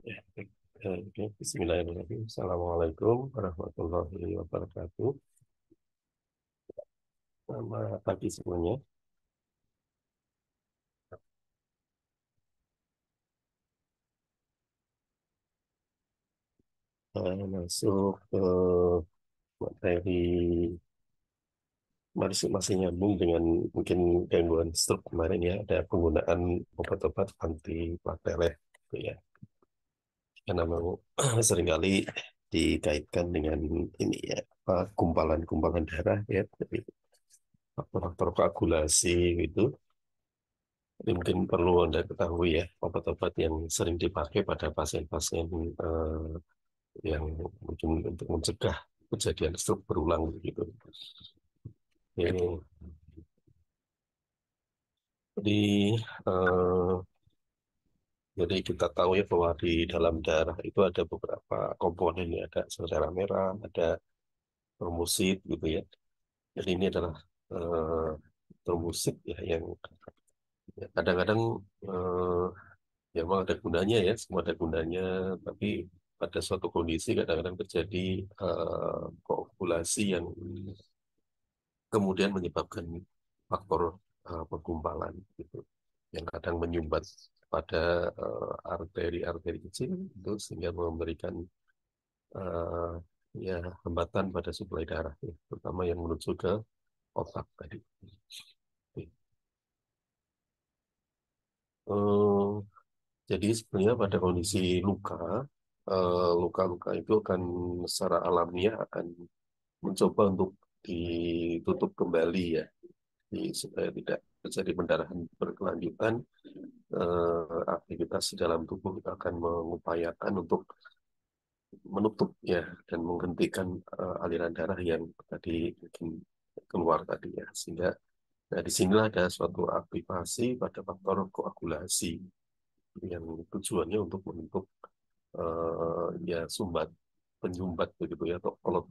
Ya, baik. Oke. Bismillahirrahmanirrahim. Assalamualaikum warahmatullahi wabarakatuh. Selamat pagi semuanya. Masuk ke materi masih nyambung dengan mungkin gangguan stroke kemarin ya. Ada penggunaan obat-obat anti platelet gitu ya. Karena memang seringkali dikaitkan dengan ini ya, apa, gumpalan-gumpalan darah ya, jadi faktor-faktor koagulasi gitu. Jadi mungkin perlu Anda ketahui ya, obat-obat yang sering dipakai pada pasien-pasien yang mungkin untuk mencegah kejadian stroke berulang gitu. Ini, jadi, eh, jadi kita tahu ya bahwa di dalam darah itu ada beberapa komponen ya, ada sel darah merah, ada trombosit gitu ya. Jadi ini adalah eh, trombosit ya yang ya, kadang-kadang eh, ya memang ada gunanya ya, semua ada gunanya, tapi pada suatu kondisi kadang-kadang terjadi koagulasi yang kemudian menyebabkan faktor penggumpalan gitu, yang kadang menyumbat pada arteri-arteri kecil itu sehingga memberikan eh, ya hambatan pada suplai darah, ya, terutama yang menuju ke otak tadi. Eh, jadi sebenarnya pada kondisi luka, luka-luka itu akan secara alamiah akan mencoba untuk ditutup kembali ya, supaya tidak terjadi pendarahan berkelanjutan. Aktivitas di dalam tubuh kita akan mengupayakan untuk menutup ya dan menghentikan aliran darah yang tadi mungkin keluar tadi ya, sehingga nah, disinilah ada suatu aktivasi pada faktor koagulasi yang tujuannya untuk membentuk ya sumbat penyumbat begitu ya, atau klot,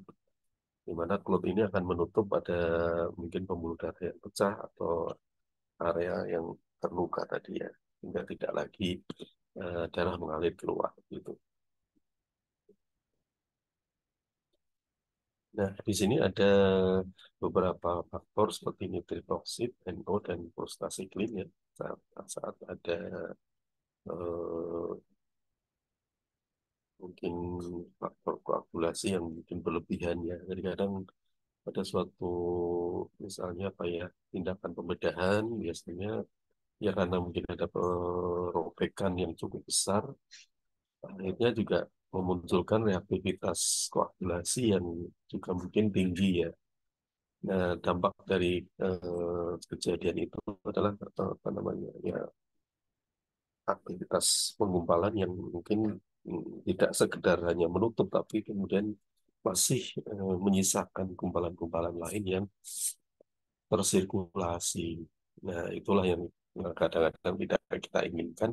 di mana klot ini akan menutup pada mungkin pembuluh darah yang pecah atau area yang terluka tadi ya, sehingga tidak lagi darah mengalir keluar gitu. Nah, di sini ada beberapa faktor seperti nitril NO, dan prostacyclin ya. Saat ada eh, mungkin faktor koagulasi yang mungkin berlebihan ya. Jadi kadang ada suatu misalnya apa ya, tindakan pembedahan biasanya ya karena mungkin ada perobekan yang cukup besar, akhirnya juga memunculkan reaktivitas koagulasi yang juga mungkin tinggi ya. Nah, dampak dari kejadian itu adalah apa namanya ya, aktivitas penggumpalan yang mungkin tidak sekedar hanya menutup, tapi kemudian masih menyisakan gumpalan-gumpalan lain yang tersirkulasi. Nah, itulah yang kadang-kadang tidak kita inginkan,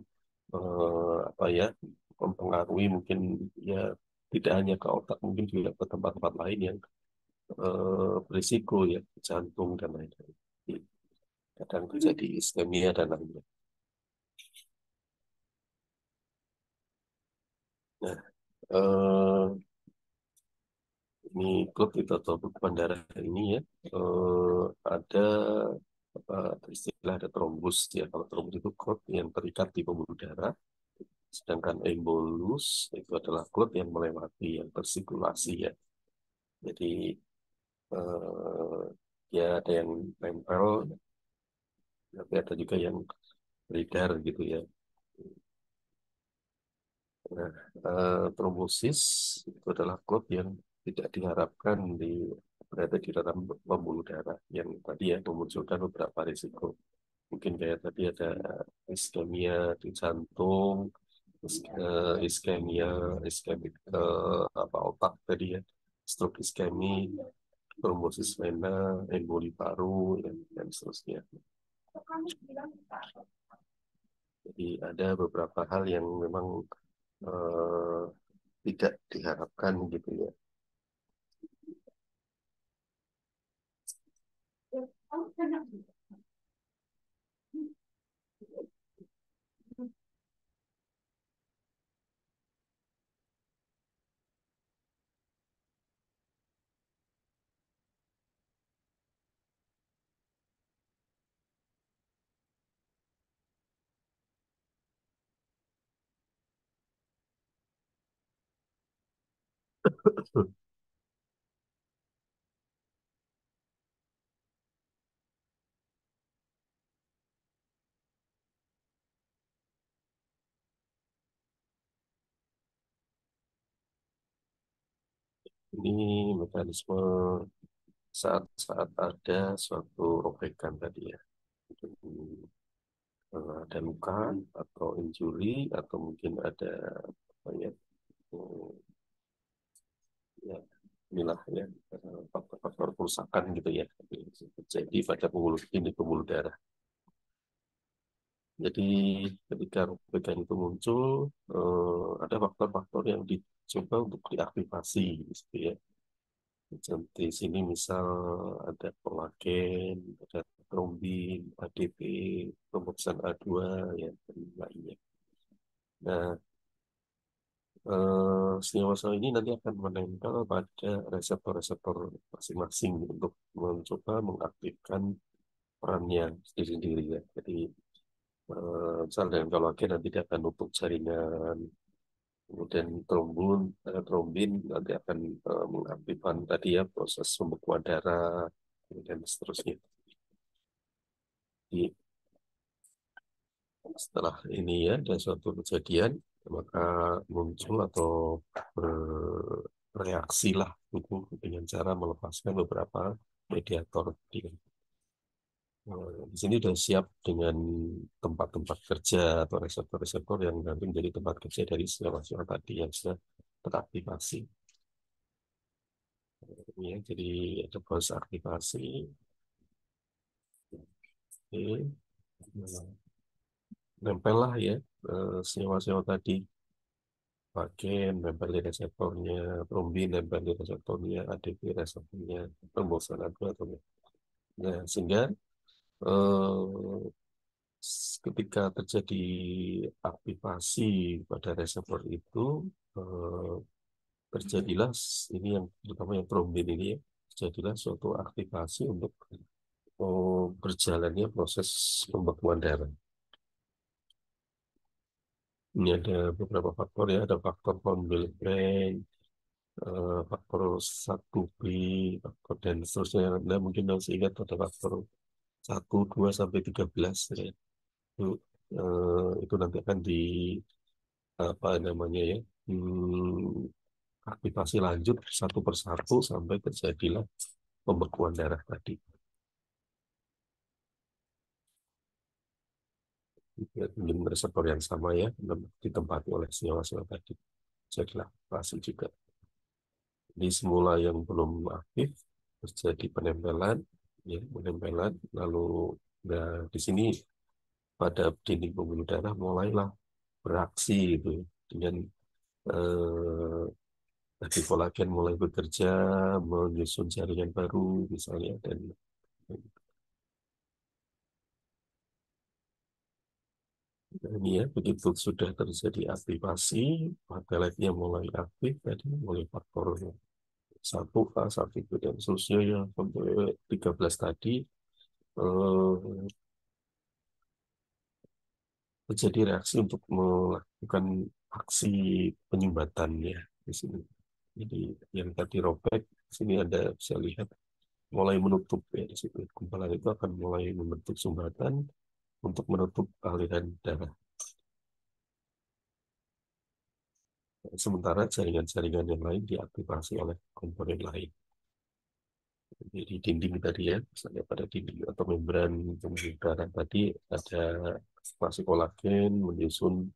apa ya, mempengaruhi mungkin ya tidak hanya ke otak, mungkin juga ke tempat-tempat lain yang berisiko ya, jantung dan lain-lain. Kadang terjadi iskemia dan lainnya. Nah, ini klub itu atau bekuan darah ini ya, ada apa, istilah ada trombus ya. Kalau trombus itu klub yang terikat di pembuluh darah, sedangkan embolus itu adalah klub yang melewati, yang bersirkulasi ya. Jadi eh, ya ada yang nempel, tapi ada juga yang beredar gitu ya. Nah, trombosis itu adalah klub yang tidak diharapkan berada di dalam pembuluh darah, yang tadi ya memunculkan beberapa risiko. Mungkin kayak tadi ada iskemia di jantung, iskemia, iskemik apa otak tadi ya, stroke iskemi, trombosis vena, emboli paru, dan seterusnya. Jadi ada beberapa hal yang memang eh, tidak diharapkan gitu ya. Ini mekanisme saat-saat ada suatu robekan tadi ya. Ada luka atau injury atau mungkin ada apa ya, eh, ya inilah ya faktor-faktor kerusakan gitu ya terjadi pada pembuluh darah. Jadi ketika robekan itu muncul, ada faktor-faktor yang dicoba untuk diaktifasi gitu ya. Seperti sini misal ada kolagen, ada trombin, ADP, pemeriksaan A2 ya dan lainnya. Nah, senyawa-senyawa ini nanti akan menempel pada reseptor-reseptor masing-masing untuk mencoba mengaktifkan perannya sendiri-sendiri ya. Jadi misal dengan kolagen nanti dia akan nutup jaringan, kemudian trombin nanti akan mengaktifkan tadi ya proses pembekuan darah, dan seterusnya. Jadi setelah ini ya ada suatu kejadian, maka muncul atau bereaksi lah tubuh dengan cara melepaskan beberapa mediator. Di sini sudah siap dengan tempat-tempat kerja atau reseptor-reseptor yang nanti menjadi tempat kerja dari senyawa-senyawa tadi yang sudah teraktivasi. Ya, jadi ada proses aktivasi. Oke. Nah, nempel lah ya senyawa-senyawa tadi. Bagian nempel di reseptornya, trombin nempel di reseptornya, ADP reseptornya, pembosan atau nah, sehingga eh, ketika terjadi aktivasi pada reseptor itu, eh, terjadilah ini yang terutama yang trombin ini ya, terjadilah suatu aktivasi untuk berjalannya proses pembekuan darah. Ini ada beberapa faktor ya, ada faktor von Willebrand, faktor 1B, faktor dan seterusnya. Anda mungkin masih ingat ada faktor 1, 2 sampai 13 ya. Itu, itu nanti akan di apa namanya ya, aktivasi lanjut satu persatu sampai terjadilah pembekuan darah tadi. Dengan reseptor yang sama ya, ditempati oleh senyawa-senyawa tadi. Jadilah aktivasi juga. Di semula yang belum aktif terjadi penempelan, ya penempelan, lalu nah, di sini pada dinding pembuluh darah mulailah beraksi gitu ya. Dengan tadi kolagen mulai bekerja, menyusun jaringan baru misalnya dan ini ya begitu sudah terjadi aktivasi, pateletnya mulai aktif, tadi mulai faktor 1A, 1B dan seterusnya ya sampai 13 tadi eh, terjadi reaksi untuk melakukan aksi penyumbatannya di sini. Jadi yang tadi robek, sini ada bisa lihat mulai menutup ya di situ. Gumpalan itu akan mulai membentuk sumbatan untuk menutup aliran darah. Sementara jaringan-jaringan yang lain diaktifasi oleh komponen lain. Jadi dinding tadi ya, misalnya pada dinding atau membran pembuluh darah tadi ada masih kolagen menyusun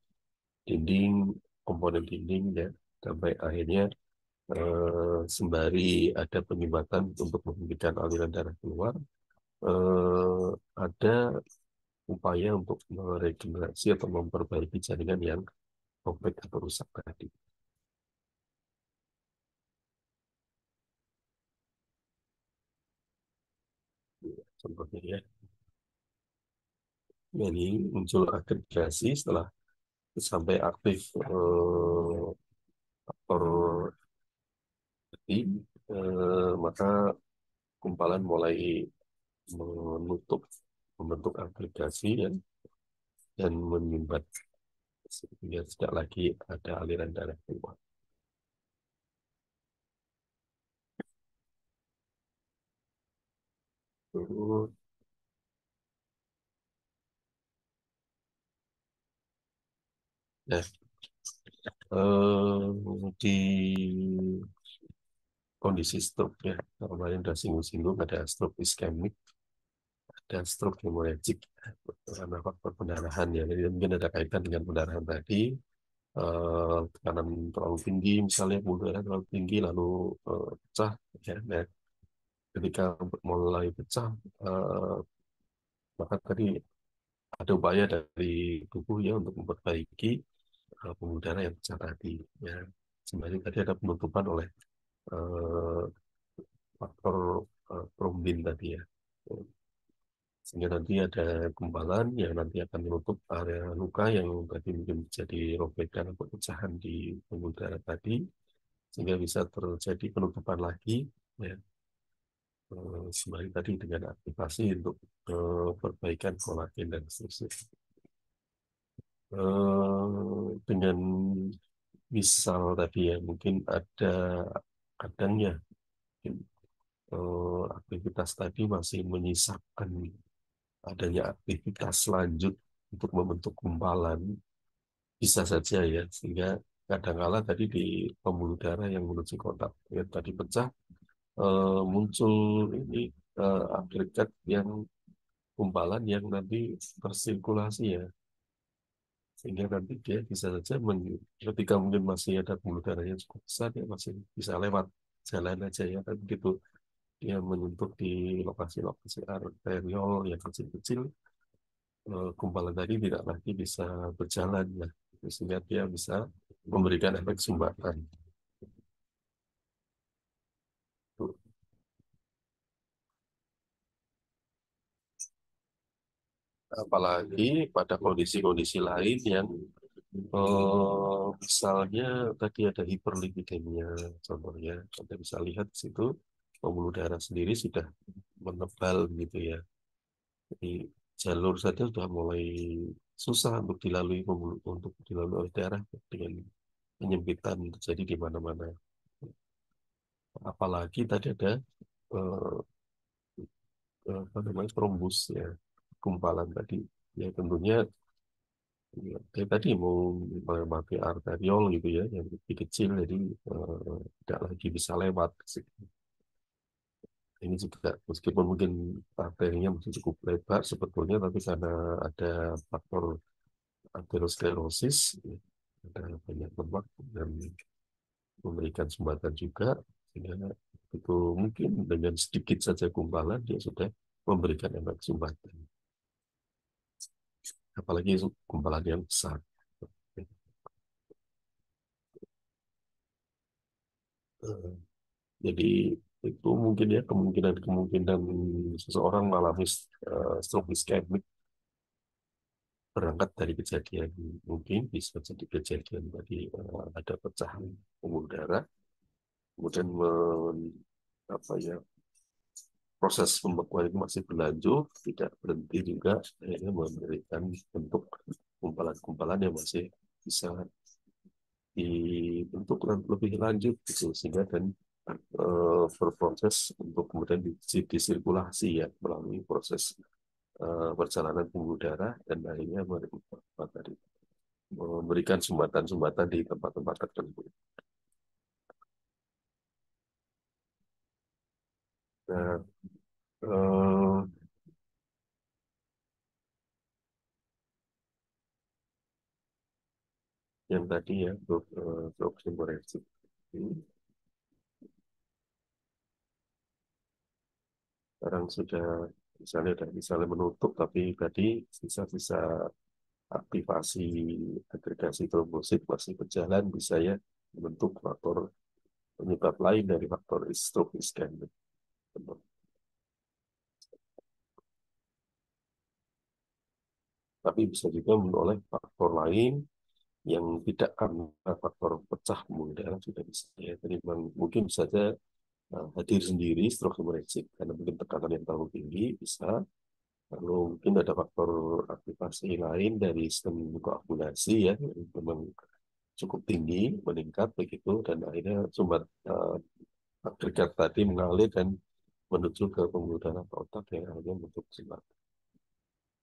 dinding, komponen dinding ya, sampai akhirnya sembari ada penyumbatan untuk menghentikan aliran darah keluar, eh, ada upaya untuk meregenerasi atau memperbaiki jaringan yang robek atau rusak tadi. Contohnya ya, ini muncul agregasi setelah sampai aktif faktor tadi, maka gumpalan mulai menutup, membentuk agregasi ya, dan menyumbat sehingga tidak lagi ada aliran darah keluar. Itu, ya, di kondisi stroke ya, kemarin udah singgung-singgung ada stroke iskemik dan stroke hemorrhagic karena faktor pendarahan ya. Jadi mungkin ada kaitan dengan pendarahan tadi, tekanan terlalu tinggi, misalnya pembuluh darah terlalu tinggi lalu pecah ya. Nah, ketika mulai pecah, eh, maka tadi ada upaya dari tubuh ya untuk memperbaiki pembuluh darah yang pecah tadi ya. Sebenarnya tadi ada penutupan oleh eh, faktor trombin tadi ya. Sehingga nanti ada gumpalan yang nanti akan menutup area luka yang tadi mungkin jadi robekan atau pecahan di pembuluh darah tadi, sehingga bisa terjadi penutupan lagi ya. Sembari tadi dengan aktivasi untuk perbaikan kolagen dan seterusnya. Dengan misal tadi ya mungkin ada kadangnya mungkin, aktivitas tadi masih menyisakan adanya aktivitas lanjut untuk membentuk gumpalan, bisa saja ya, sehingga kadangkala tadi di pembuluh darah yang menuju kotak yang tadi pecah, muncul ini agregat yang gumpalan yang nanti bersirkulasi ya, sehingga nanti dia bisa saja ketika mungkin masih ada pembuluh darah yang cukup besar, dia masih bisa lewat jalan aja ya kan begitu, dia menyentuh di lokasi-lokasi arteriol yang kecil-kecil, gumpalan tadi tidak lagi bisa berjalan ya, sehingga dia bisa memberikan efek sumbatan. Apalagi pada kondisi-kondisi lain yang misalnya tadi ada hiperlipidemia, contohnya Anda bisa lihat di situ pembuluh darah sendiri sudah menebal gitu ya. Jadi jalur saja sudah mulai susah untuk dilalui untuk dilalui oleh darah dengan penyempitan terjadi di mana-mana. Apalagi tadi ada eh, apa namanya trombus ya, gumpalan tadi. Ya tentunya ya, kayak tadi mau melewati arteriol gitu ya, yang lebih kecil, jadi tidak lagi bisa lewat. Ini juga meskipun mungkin arterinya masih cukup lebar sebetulnya, tapi karena ada faktor aterosklerosis, ya, ada banyak lemak dan memberikan sumbatan juga, sehingga itu mungkin dengan sedikit saja gumpalan dia sudah memberikan efek sumbatan. Apalagi gumpalan yang besar. Eh, Jadi itu mungkin ya kemungkinan-kemungkinan seseorang mengalami stroke iskemik berangkat dari kejadian, mungkin bisa jadi kejadian tadi ada pecahan pembuluh darah, kemudian apa ya, proses pembekuan itu masih berlanjut, tidak berhenti juga, akhirnya memberikan bentuk gumpalan-gumpalan yang masih bisa dibentuk lebih lanjut gitu, sehingga dan berproses untuk kemudian disirkulasi ya melalui proses perjalanan pembuluh darah dan akhirnya memberikan sumbatan-sumbatan di tempat-tempat tertentu. Nah, eh, yang tadi ya untuk hemorrhagic ini sekarang sudah misalnya menutup, tapi tadi sisa-sisa aktivasi agregasi trombosit masih berjalan, bisa ya membentuk faktor penyebab lain dari faktor stroke iskemik. Tapi bisa juga oleh faktor lain yang tidak karena faktor pecah pembuluh darah sudah bisa ya. Jadi mungkin saja hadir sendiri stroke hemorrhagic karena mungkin tekanan yang terlalu tinggi bisa. Lalu mungkin ada faktor aktivasi lain dari sistem koagulasi ya yang memang cukup tinggi meningkat begitu, dan akhirnya sumber agregat tadi mengalir dan menuju ke pembuluh darah ke otak yang akhirnya membentuk semak.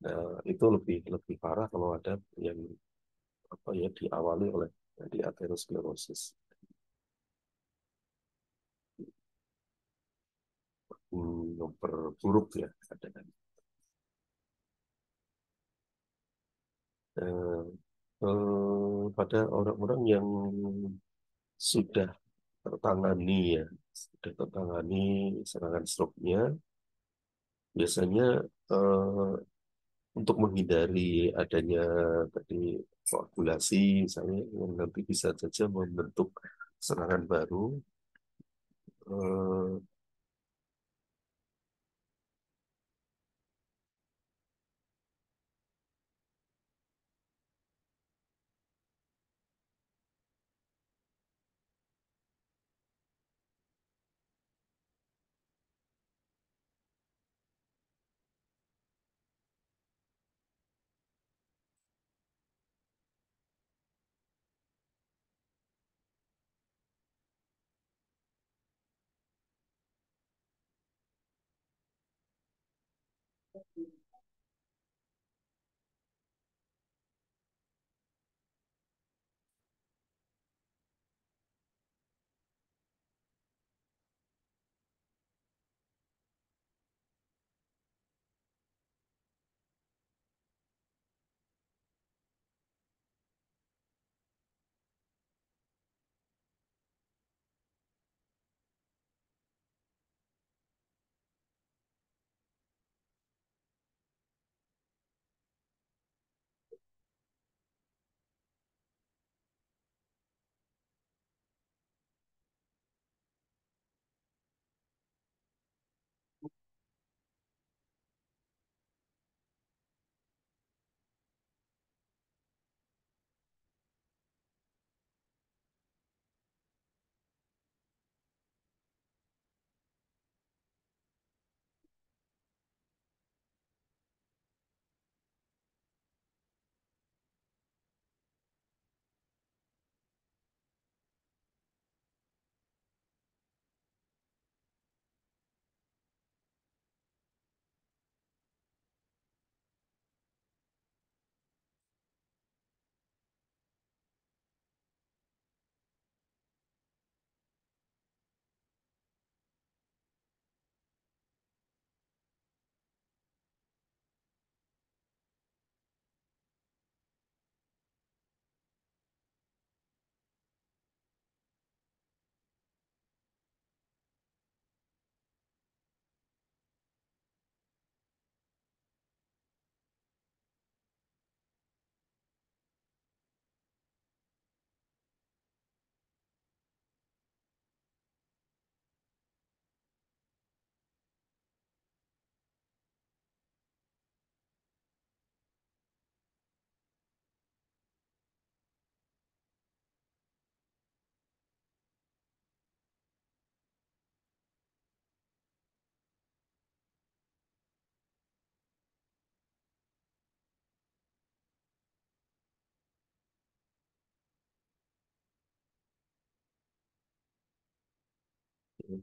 Nah, itu lebih lebih parah kalau ada yang apa ya diawali oleh di aterosklerosis. Memperburuk ya keadaan. Eh, pada orang-orang yang sudah tertangani ya, sudah tertangani serangan stroke-nya, biasanya eh, untuk menghindari adanya tadi koagulasi misalnya yang nanti bisa saja membentuk serangan baru. eh,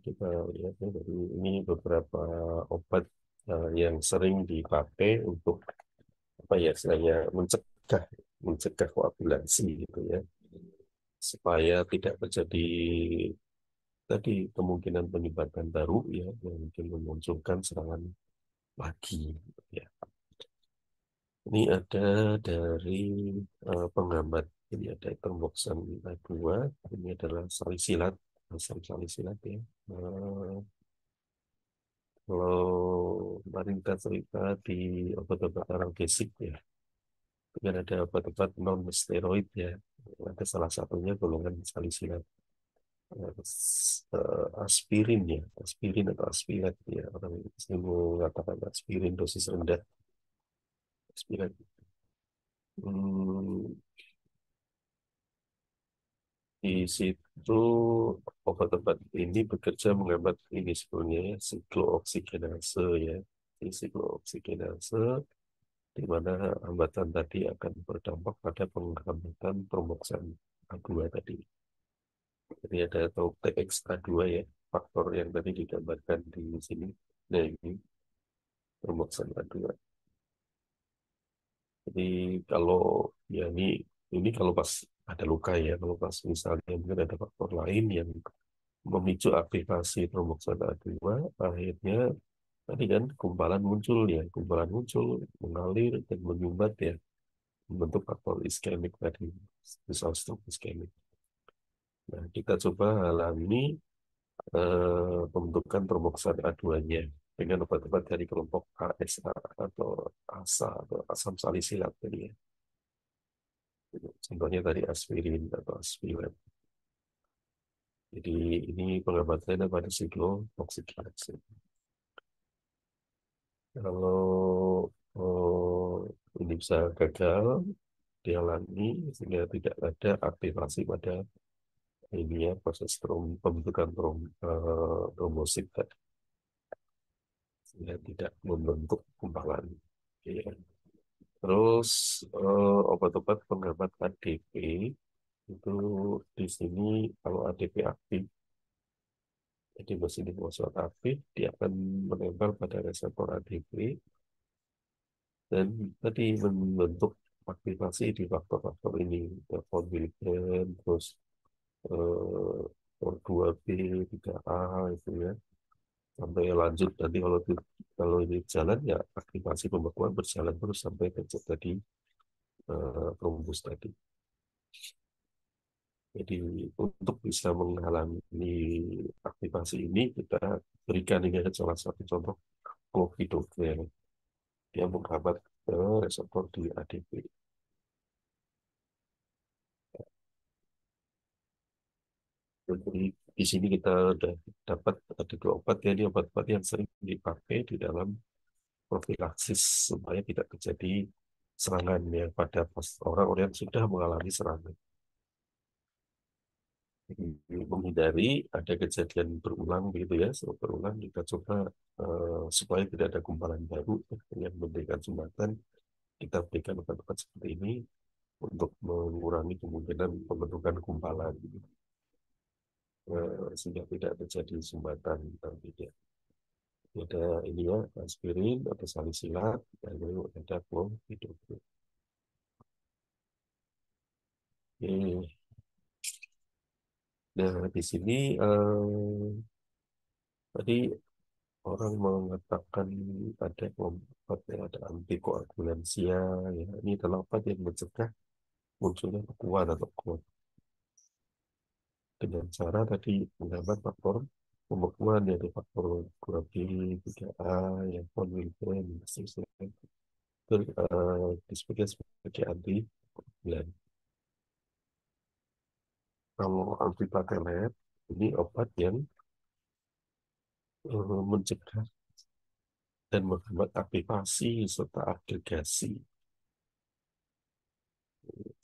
kita lihat ya dari ini beberapa obat yang sering dipakai untuk apa ya istilahnya mencegah koagulasi gitu ya supaya tidak terjadi tadi kemungkinan penyebabkan baru ya yang mungkin memunculkan serangan lagi gitu ya. Ini ada dari penggambar ini ada termoksan A2 ini adalah salisilat asam salisilat ya. Eh, Kalau kemarin kita cerita di obat-obat analgesik ya, itu kan ada obat-obat non steroid ya. Ada salah satunya golongan salisilat. Aspirin ya, aspirin atau aspirat ya. Orang sering mengatakan aspirin dosis rendah, aspirat. Hmm, di situ obat-obat ini bekerja menghambat ini sebenarnya ya, siklooksigenase ya. Di siklooksigenase di mana hambatan tadi akan berdampak pada penghambatan tromboxan A2 tadi. Jadi ada atau TXA2 ya. faktor yang tadi digambarkan di sini. Nah, ini rumusan kedua. Jadi kalau ya ini kalau pas ada luka ya, kalau pas misalnya mungkin ada faktor lain yang memicu aktivasi tromboksan A2, akhirnya tadi kan gumpalan muncul ya, gumpalan muncul, mengalir dan menyumbat ya, membentuk faktor iskemik tadi, misal stroke iskemik. Nah, kita coba alami pembentukan tromboksan A2-nya dengan obat-obat dari kelompok ASA atau ASA atau asam salisilat tadi ya. Contohnya tadi aspirin atau aspirin. Jadi ini pengambatannya pada siklooksidase. Kalau ini bisa gagal dialami sehingga tidak ada aktivasi pada ini ya proses pembentukan trombosit tadi, sehingga tidak membentuk gumpalan. Oke, ya. Terus obat-obat penghambat ADP itu di sini kalau ADP aktif, jadi mesin fosfat aktif, dia akan menempel pada reseptor ADP dan tadi membentuk aktivasi di faktor-faktor ini, von Willebrand, terus O2B, 3A itu ya, sampai lanjut nanti kalau ini jalan ya aktivasi pembekuan berjalan terus sampai terjadi tadi trombus tadi. Jadi untuk bisa menghalangi aktivasi ini kita berikan ini ada salah satu contoh clopidogrel. Dia menghambat reseptor di ADP. Jadi di sini kita sudah dapat ada dua obat ya, ini obat-obat yang sering dipakai di dalam profilaksis supaya tidak terjadi serangan ya pada orang-orang yang sudah mengalami serangan. Jadi, menghindari ada kejadian berulang begitu ya, berulang kita coba supaya tidak ada gumpalan baru yang memberikan sumbatan, kita berikan obat-obat seperti ini untuk mengurangi kemungkinan pembentukan gumpalan sehingga tidak terjadi sumbatan nanti ya. Ada ini ya aspirin atau salisilat, lalu ada clopidogrel. Oke. Nah, di sini tadi orang mengatakan ada obat yang ada antikoagulansia, ya. Ini adalah obat yang mencegah munculnya bekuan atau kuat dengan cara tadi menghambat faktor pembekuan yaitu faktor 2B, 3A, yang von Willebrand, dan seterusnya. Itu disebutnya sebagai antikoagulan. Kalau antiplatelet ini obat yang mencegah dan menghambat aktivasi serta agregasi.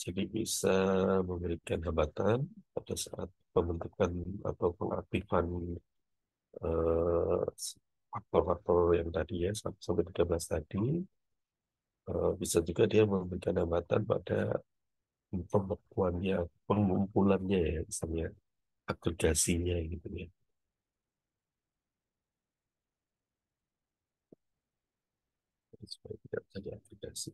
Jadi bisa memberikan hambatan pada saat pembentukan atau pengaktifan eh, faktor-faktor yang tadi ya 1 sampai 13 tadi. Bisa juga dia memberikan hambatan pada pembekuannya, pengumpulannya ya, misalnya agregasinya gitu ya. Jadi supaya tidak terjadi agregasi.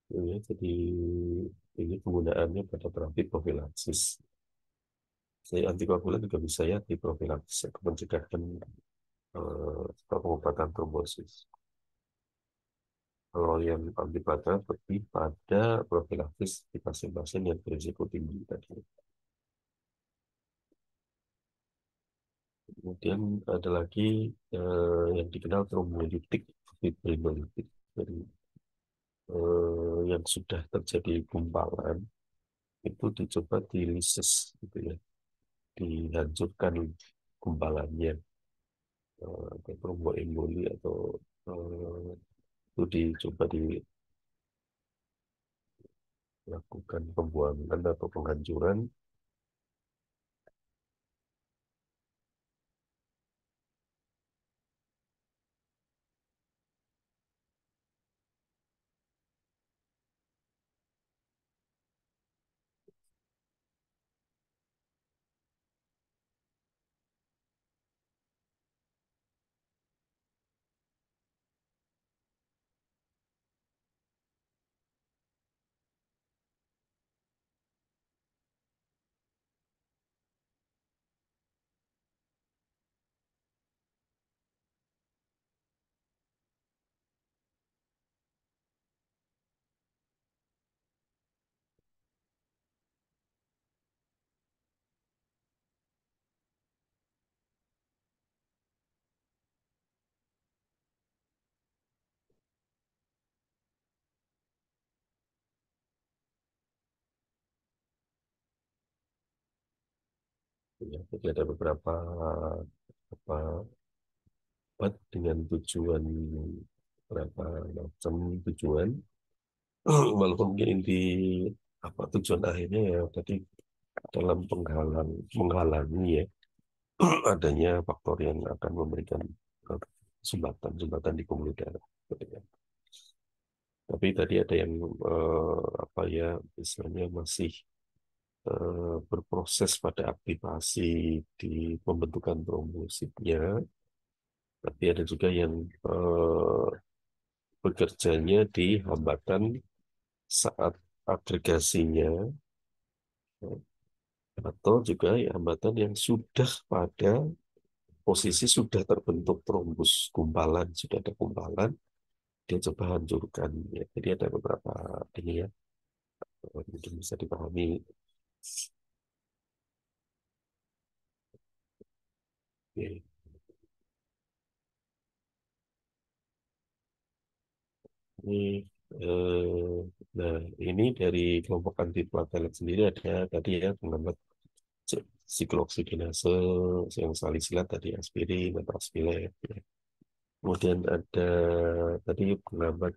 Ya, jadi ini penggunaannya pada terapi profilaksis. Saya antikoagulan juga bisa ya di profilaksis untuk mencegah pengobatan trombosis. Kalau yang antiplatelet lebih pada profilaksis di pasien-pasien yang berisiko tinggi tadi. Kemudian ada lagi yang dikenal trombolitik fibrinolytik. Jadi yang sudah terjadi gumpalan itu dicoba dilisis gitu ya, dihancurkan gumpalannya, atau tromboemboli atau eh, itu dicoba dilakukan pembuangan atau penghancuran. Ya, jadi ada beberapa apa obat dengan tujuan berapa macam tujuan. Walaupun mungkin inti apa tujuan akhirnya ya tadi dalam menghalangi ya adanya faktor yang akan memberikan eh, sumbatan di pembuluh darah. Gitu ya. Tapi tadi ada yang apa ya misalnya masih berproses pada aktivasi di pembentukan trombositnya, tapi ada juga yang eh, bekerjanya di hambatan saat agregasinya, atau juga ya hambatan yang sudah pada posisi sudah terbentuk trombus gumpalan, sudah ada gumpalan, dia coba hancurkan. Ya. Jadi ada beberapa ini ya, mungkin bisa dipahami. Ya. Ini, eh, nah ini dari kelompok antiplatelet sendiri ada tadi ya pengambat siklooksidinase yang salisilat tadi aspirin atau aspilet. Ya. Kemudian ada tadi pengambat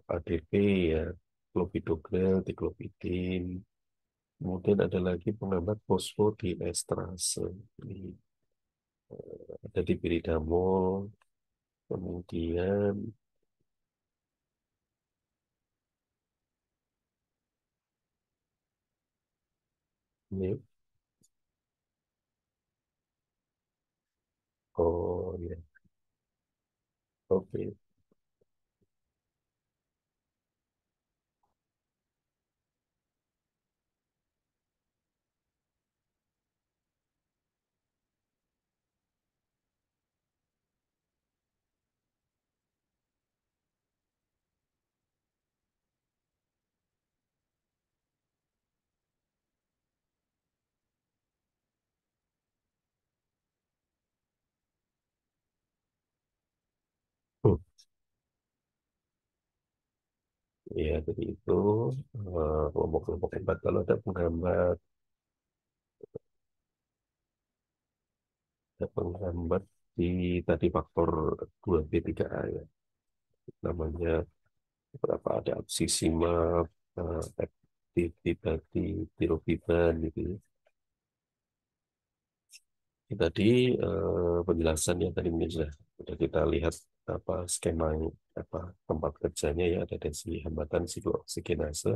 ADP ya, clopidogrel, diklopidin. Kemudian ada lagi pengambat fosfodiesterase. Ini ada di piridamol. Kemudian ini, oh ya, oke. Hmm, ya, jadi itu kelompok-kelompok obat. Kalau ada penghambat di tadi faktor 2B3A ya, namanya berapa ada absisima, activity tirofiban gitu ya. Ini tadi penjelasan yang tadi mungkin sudah kita lihat apa skema apa tempat kerjanya ya ada dari hambatan siklo oksigenase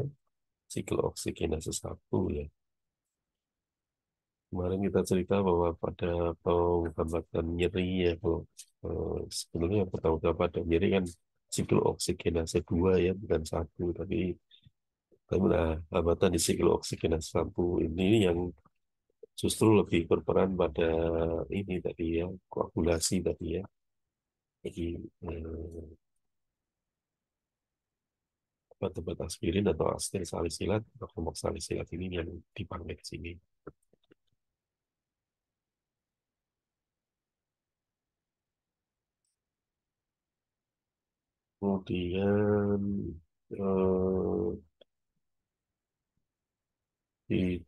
1 ya. Kemarin kita cerita bahwa pada penghambatan nyeri ya kalau sebenarnya yang pertama pada nyeri kan siklo oksigenase 2 ya bukan 1 tapi nah hambatan di siklo oksigenase 1 ini yang justru lebih berperan pada ini tadi ya, koagulasi tadi ya. Jadi obat-obat aspirin atau aster salisilat atau kelompok salisilat ini yang dipakai di sini. Kemudian eh, di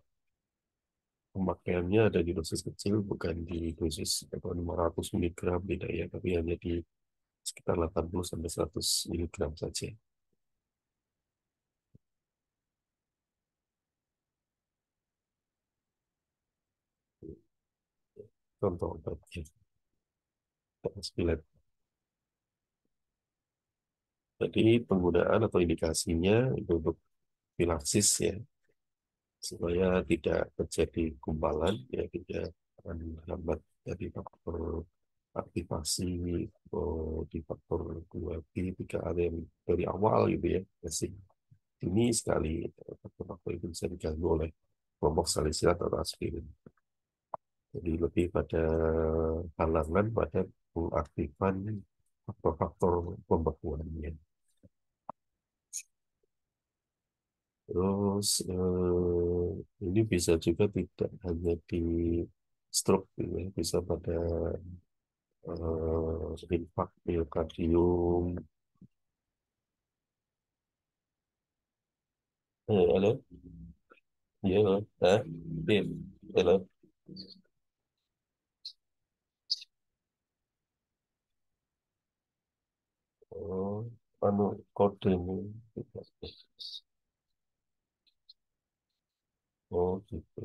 pemakaiannya ada di dosis kecil, bukan di dosis atau 500 miligram tidak ya, tapi hanya di sekitar 80 sampai 100 miligram saja. Contoh obatnya, Aspilat. Jadi penggunaan atau indikasinya itu untuk filaksis ya, supaya tidak terjadi gumpalan ya, tidak akan menghambat dari faktor aktivasi di faktor 2B 3A yang dari awal gitu ya, masih ini sekali faktor-faktor itu bisa diganggu oleh kelompok salisilat atau aspirin. Jadi lebih pada halangan pada pengaktifan faktor-faktor pembekuannya. Terus ini bisa juga tidak hanya di stroke gitu ya, bisa pada infark miokardium. Halo, iya halo, iya, halo. Oh, anu kode ini. Oh gitu.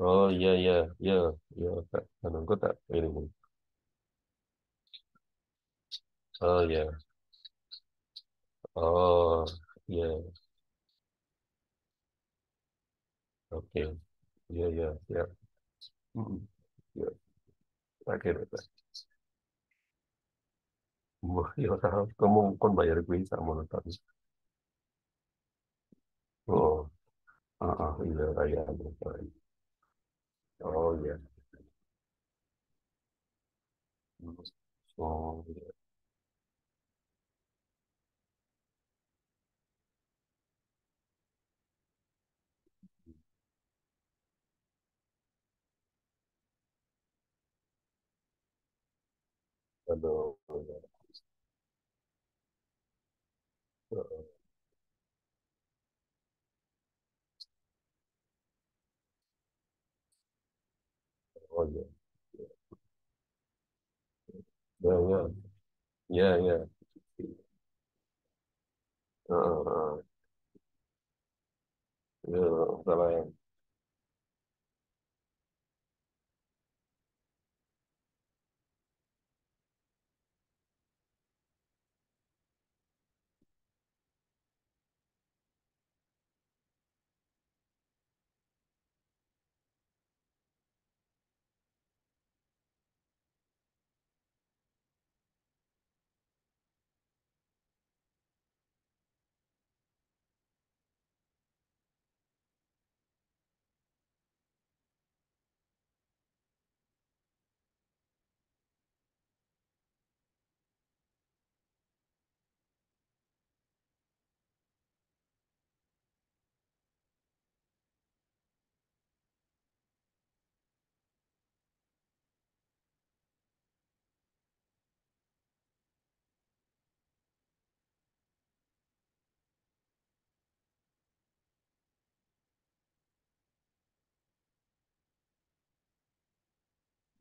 Oh iya iya iya iya Kak. Anu kok tak ini. Oh iya. Oh iya. Oke. Iya iya iya. Mm, iya. Oke, oke. Wah, ya kamu kon bayar gue sama nonton. Oh, iya raya. Oh iya. Oh iya. Aduh, iya. Oh iya. Ya ya. Ya ya. Heeh, ya, salah ya.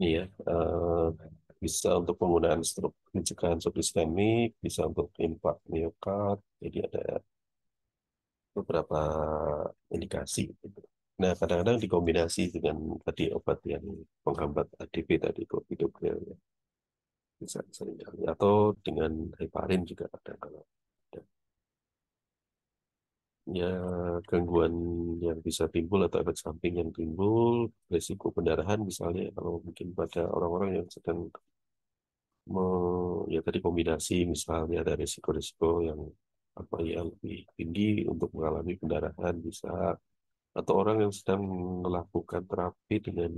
Iya, bisa untuk penggunaan stroke, pencegahan stroke iskemik, bisa untuk infark miokard. Jadi ada beberapa indikasi gitu. Nah, kadang-kadang dikombinasi dengan tadi obat yang penghambat ADP tadi, clopidogrel ya. Bisa seringkali. Atau dengan heparin juga ada kalau ada. Ya, gangguan yang bisa timbul atau efek samping yang timbul, resiko pendarahan misalnya kalau mungkin pada orang-orang yang sedang ya tadi kombinasi misalnya ada risiko-risiko yang apa ya lebih tinggi untuk mengalami pendarahan bisa atau orang yang sedang melakukan terapi dengan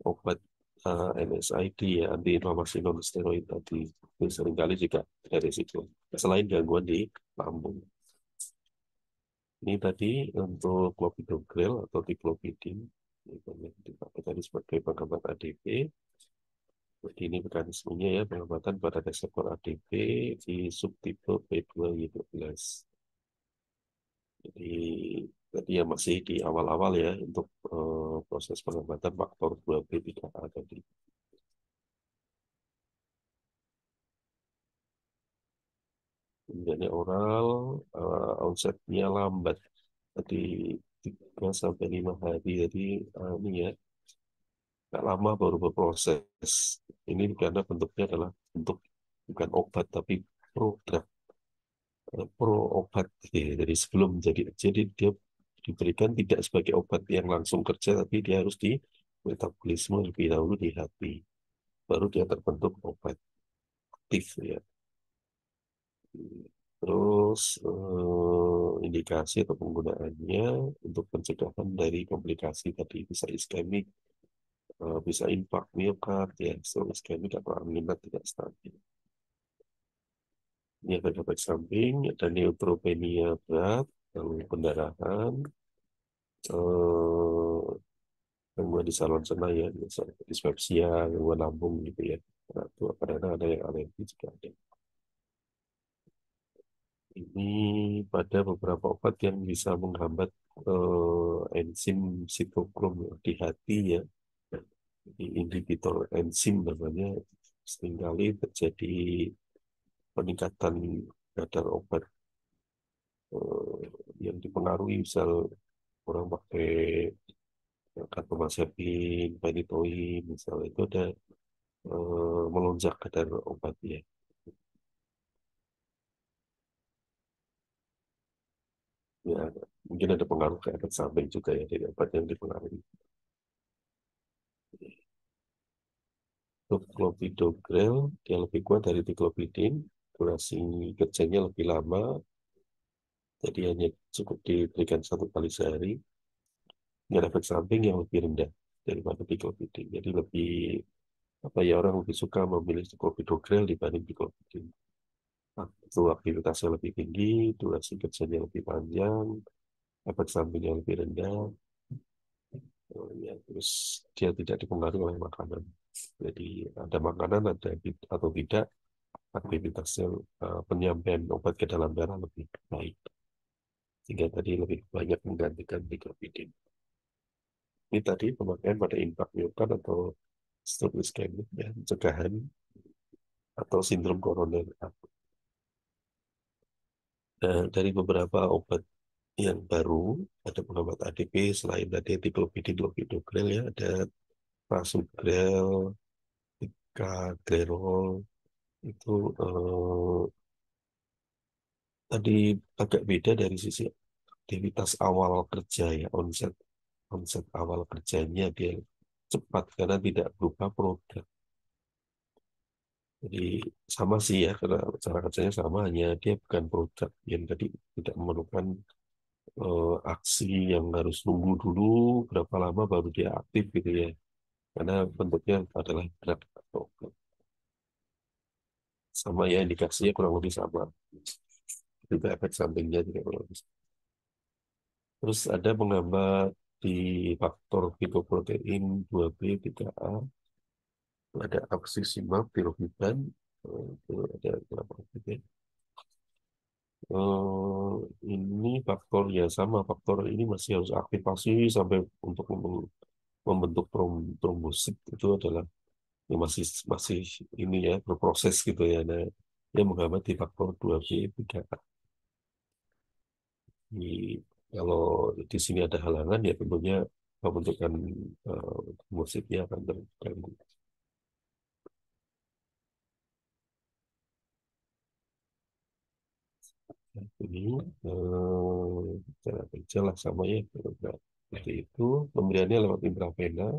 obat NSAID ya, antiinflamasi non steroid tadi, itu seringkali juga ada risiko selain gangguan di lambung. Ini tadi untuk clopidogrel atau diklopidin, itu yang dipakai tadi sebagai penghambat ADP. Jadi ini mekanismenya ya, penghambatan pada reseptor ADP di subtipe B2Y12. Jadi tadi ya masih di awal-awal ya untuk proses penghambatan faktor 2B3A tadi. Kemudian oral, onsetnya lambat. Tadi 3 sampai 5 hari. Jadi ini ya, nggak lama baru berproses. Ini karena bentuknya adalah bentuk bukan obat tapi prodrug, pro obat. Ya, jadi sebelum jadi dia diberikan tidak sebagai obat yang langsung kerja, tapi dia harus di metabolisme lebih dahulu di hati. Baru dia terbentuk obat aktif ya. Terus indikasi atau penggunaannya untuk pencegahan dari komplikasi tadi bisa iskemik, bisa infark miokard, ya, stroke iskemik atau angina tidak stabil. Ini ada efek samping, ada neutropenia berat, lalu pendarahan, eh, gangguan di saluran cerna ya, misalnya dispepsia, gangguan lambung gitu ya. Nah, itu kadang-kadang ada yang alergi juga ada. Ini pada beberapa obat yang bisa menghambat enzim sitokrom di hati ya. Jadi inhibitor enzim namanya, seringkali terjadi peningkatan kadar obat yang dipengaruhi, misal orang pakai karbamazepin, phenytoin, misalnya itu ada melonjak kadar obatnya. Ya, mungkin ada pengaruh ke efek samping juga ya dari obat yang dipengaruhi. Untuk clopidogrel, dia lebih kuat dari diklopidin, durasi kerjanya lebih lama, jadi hanya cukup diberikan 1 kali sehari, dengan efek samping yang lebih rendah daripada diklopidin. Jadi lebih, apa ya, orang lebih suka memilih clopidogrel dibanding diklopidin. Nah, itu aktivitasnya lebih tinggi, durasi kerjanya lebih panjang, efek sampingnya lebih rendah, ya, terus dia tidak dipengaruhi oleh makanan. Jadi ada makanan, ada atau tidak, aktivitasnya penyampaian obat ke dalam darah lebih baik. Sehingga tadi lebih banyak menggantikan diklopidin. Ini tadi pemakaian pada infak miokard atau stroke iskemik ya, pencegahan atau sindrom koroner akut. Nah, dari beberapa obat yang baru, ada penghambat ADP selain tadi diklopidin, clopidogrel ya, ada prasugrel, ticagrelor, itu tadi agak beda dari sisi aktivitas awal kerja ya, onset onset awal kerjanya dia cepat karena tidak berupa produk. Jadi sama sih ya, karena cara kerjanya sama, hanya dia bukan produk yang tadi tidak memerlukan aksi yang harus nunggu dulu berapa lama baru dia aktif gitu ya. Karena bentuknya adalah drug atau obat. Sama ya, indikasinya kurang lebih sama. Juga efek sampingnya juga kurang lebih sama. Terus ada menghambat di faktor glycoprotein 2B 3A, ada aksesimab, piroviban, itu ada berapa gitu ya. Eh, ini faktor ya sama, faktor ini masih harus aktifasi sampai untuk membentuk trombosit, itu adalah yang masih masih ini ya, berproses gitu ya. Nah, dia menghambat di faktor 2B 3A. Di, kalau di sini ada halangan ya tentunya pembentukan trombositnya akan terganggu. Nah, ini cara kerja lah sama ya. Nah, seperti itu, pemberiannya lewat intravena,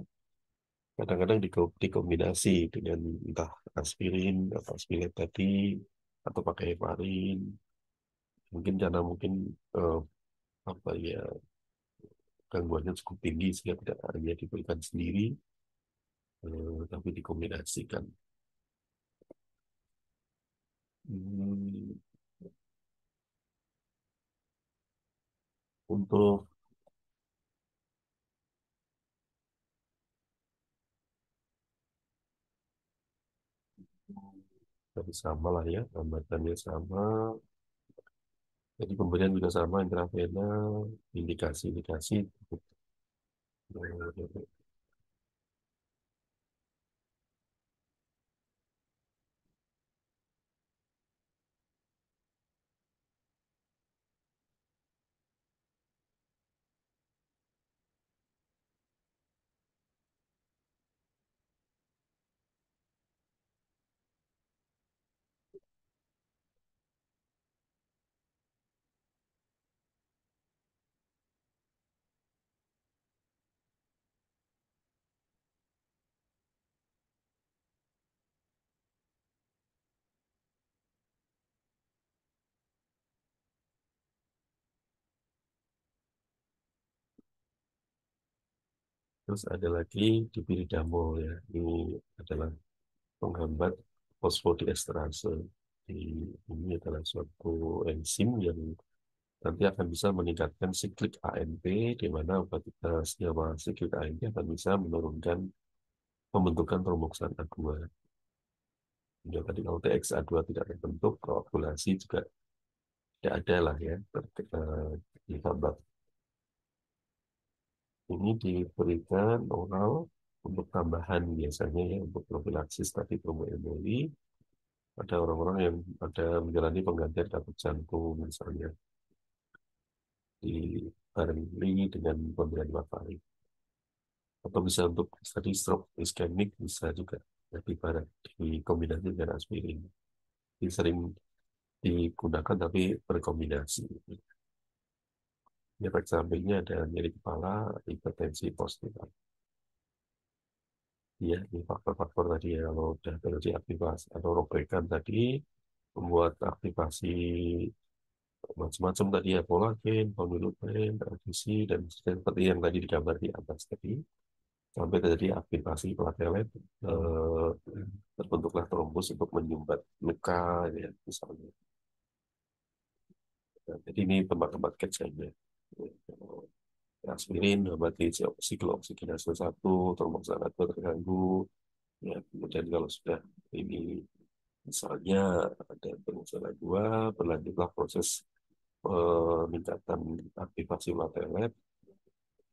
kadang-kadang dikombinasi dengan entah aspirin atau aspirin tadi, atau pakai heparin. Mungkin karena mungkin apa ya, gangguannya cukup tinggi sehingga tidak hanya diberikan sendiri, tapi dikombinasikan. Hmm, untuk tadi sama lah ya, hambatannya sama, jadi pemberian juga sama, intravena, indikasi-indikasi. Terus ada lagi dipiridamol ya, ini adalah penghambat fosfodiesterase. Ini adalah suatu enzim yang nanti akan bisa meningkatkan siklik AMP, di mana obat senyawa siklik AMP akan bisa menurunkan pembentukan tromboksan A2. Ya, tadi kalau TXA2 tidak terbentuk, koagulasi juga tidak ada lah ya, dihambat. Ini diberikan oral untuk tambahan biasanya ya, untuk profilaksis tadi tromboemboli. Ada orang-orang yang ada menjalani penggantian detak jantung misalnya dibarengi dengan pemberian warfarin. Atau bisa untuk tadi stroke iskemik bisa juga lebih barat dikombinasi dengan aspirin. Ini sering digunakan tapi berkombinasi. Efek sampingnya ada nyeri kepala, hipertensi postnatal. Ya, ini faktor-faktor tadi ya, kalau udah terjadi aktivasi atau robekan tadi, membuat aktivasi macam-macam tadi ya, kolagen, polylutein, RGC, dan seperti yang tadi digambar di atas tadi, sampai terjadi aktivasi platelet, eh, terbentuklah trombus untuk menyumbat luka, ya, misalnya. Nah, jadi ini tempat-tempat kecilnya. Aspirin, mati siklooksidase 1, tromboksan 2 terganggu. Ya, kemudian kalau sudah ini misalnya ada tromboksan 2, berlanjutlah proses peningkatan aktivasi platelet.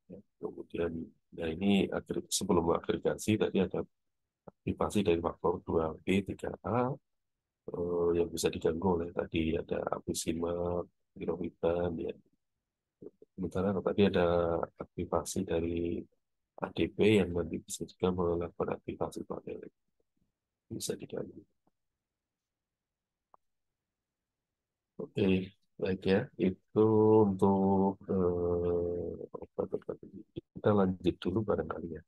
Ya, kemudian, nah ini sebelum agregasi tadi ada aktivasi dari faktor 2B, 3A yang bisa diganggu oleh tadi ada apisimat, pirowitan, ya. Sementara tadi ada aktivasi dari ADP yang nanti bisa juga melakukan aktivasi platelet, bisa diganggu. Oke, baik ya. Itu untuk obat-obat ini. Kita lanjut dulu barangkali ya.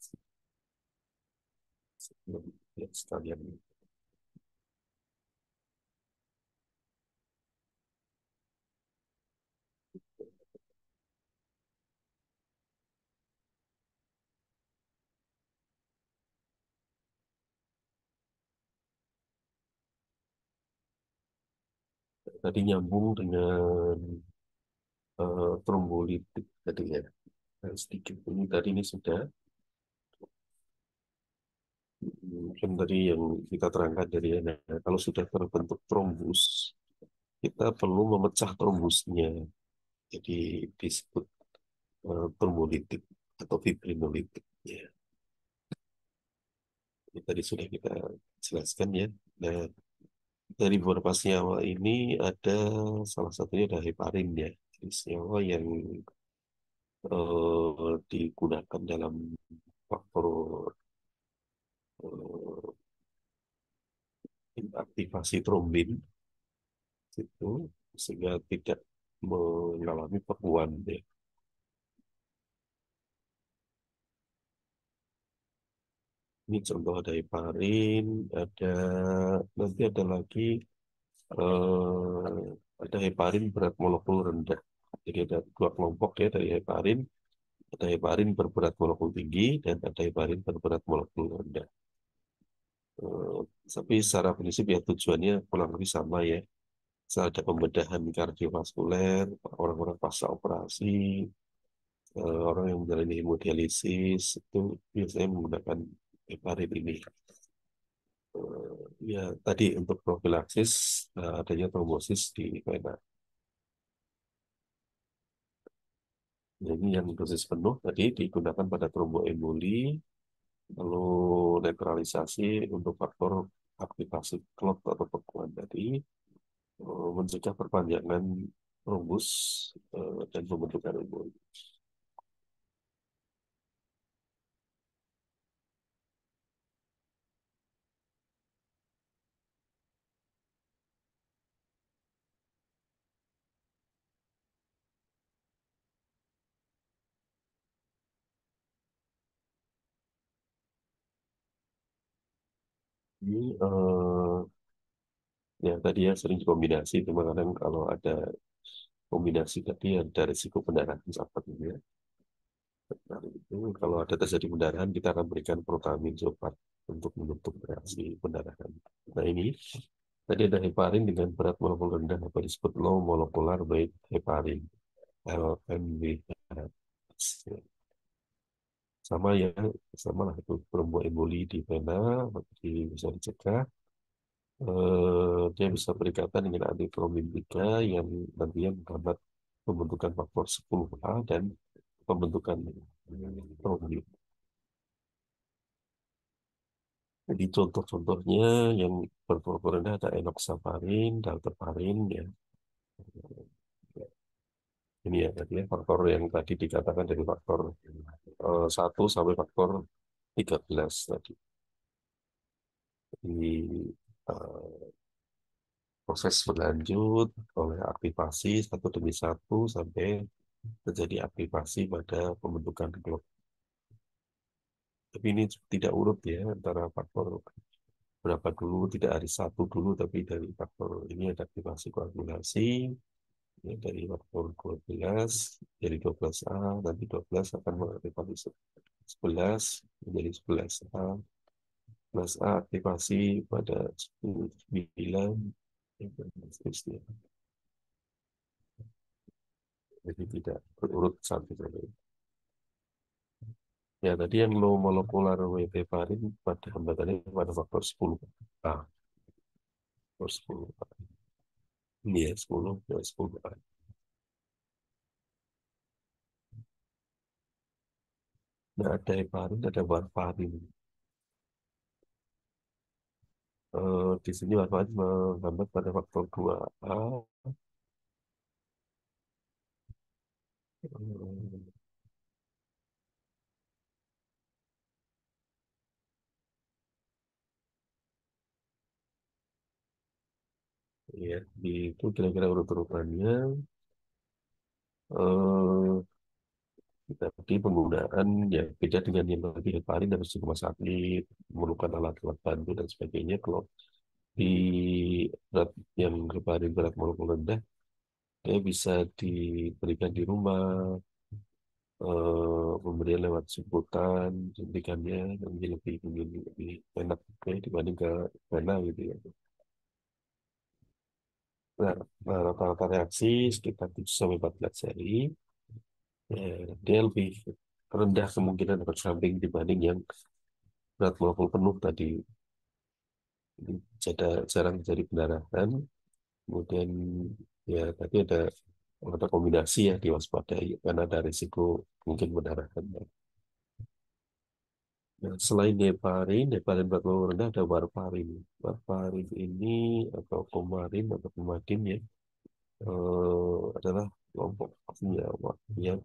Sebelum ya, sekalian. Tadi nyambung dengan trombolitik tadi ya. Sedikit ini tadi ini sudah mungkin tadi yang kita terangkan dari ya, nah, kalau sudah terbentuk trombus, kita perlu memecah trombusnya. Jadi disebut trombolitik atau fibrinolitik. Ya, ini tadi sudah kita jelaskan ya. Nah, dari beberapa senyawa ini ada salah satunya ada heparin ya. Jadi senyawa yang digunakan dalam faktor eh, aktivasi trombin itu sehingga tidak mengalami pekuan ya. Ini contoh ada heparin, ada nanti ada lagi ada heparin berat molekul rendah. Jadi ada dua kelompok ya dari heparin. Ada heparin berberat molekul tinggi dan ada heparin berberat molekul rendah. Eh, tapi secara prinsip ya tujuannya kurang lebih sama ya. Misal ada pembedahan kardiovaskuler, orang-orang pasca operasi, orang yang menjalani hemodialisis itu biasanya menggunakan heparin ini. Ya, tadi untuk profilaksis adanya trombosis di vena. Jadi yang dosis penuh tadi digunakan pada tromboemboli, lalu netralisasi untuk faktor aktivasi klot atau bekuan tadi, mencegah perpanjangan trombus dan pembentukan emboli. Ini ya tadi ya sering dikombinasi, cuma kadang kalau ada kombinasi tadi ada risiko pendarahan saat ini ya. Nah, itu kalau ada terjadi pendarahan kita akan berikan protamin sulfat untuk menutup reaksi pendarahan. Nah ini tadi ada heparin dengan berat molekul rendah atau disebut low molecular weight heparin LMWH. Sama ya, sama lah itu tromboemboli di vena, bisa dicegah. Dia bisa berikatan dengan antitrombin 3 yang nantinya menghambat pembentukan faktor 10A dan pembentukan trombin. Jadi contoh-contohnya yang berpolver rendah ada enoxaparin, dalteparin, ya. Ini ya tadi ya faktor yang tadi dikatakan dari faktor 1 sampai faktor 13 tadi. Ini eh, proses berlanjut oleh aktivasi satu demi satu sampai terjadi aktivasi pada pembentukan klot. Tapi ini tidak urut ya antara faktor berapa dulu, tidak hari satu dulu, tapi dari faktor ini ada aktivasi koagulasi, ya, dari faktor 12, dari 12A, nanti 12 akan mengaktifasi 11, menjadi 11A, 11A aktivasi pada 10, 9, ya, dan seterusnya. Jadi tidak berurut sampai sampai. Ya, tadi yang low molecular weight heparin pada hambatannya pada faktor 10. Ah, faktor 10. Ini ya, 10, ya 10. Nah, ada heparin, ada warfarin. Di sini warfarin menghambat pada faktor 2A. eh, ya, itu kira-kira urut-urutannya. Eh, Tadi penggunaan ya beda dengan yang tadi heparin harus di rumah sakit, memerlukan alat-alat bantu dan sebagainya. Kalau di berat yang heparin berat molekul rendah, dia bisa diberikan di rumah, pemberian lewat subkutan, suntikannya lebih enak ya, dibanding ke vena gitu ya. Nah, rata-rata reaksi sekitar 7 sampai 14 hari, dia lebih rendah kemungkinan efek samping dibanding yang berat molekul penuh tadi. Jadi jarang terjadi pendarahan. Kemudian ya tadi ada kombinasi ya diwaspadai karena ada risiko mungkin pendarahan. Nah, selain heparin, heparin berkeluar rendah ada warfarin. Warfarin ini atau kumarin atau kumadin ya, adalah kelompok senyawa yang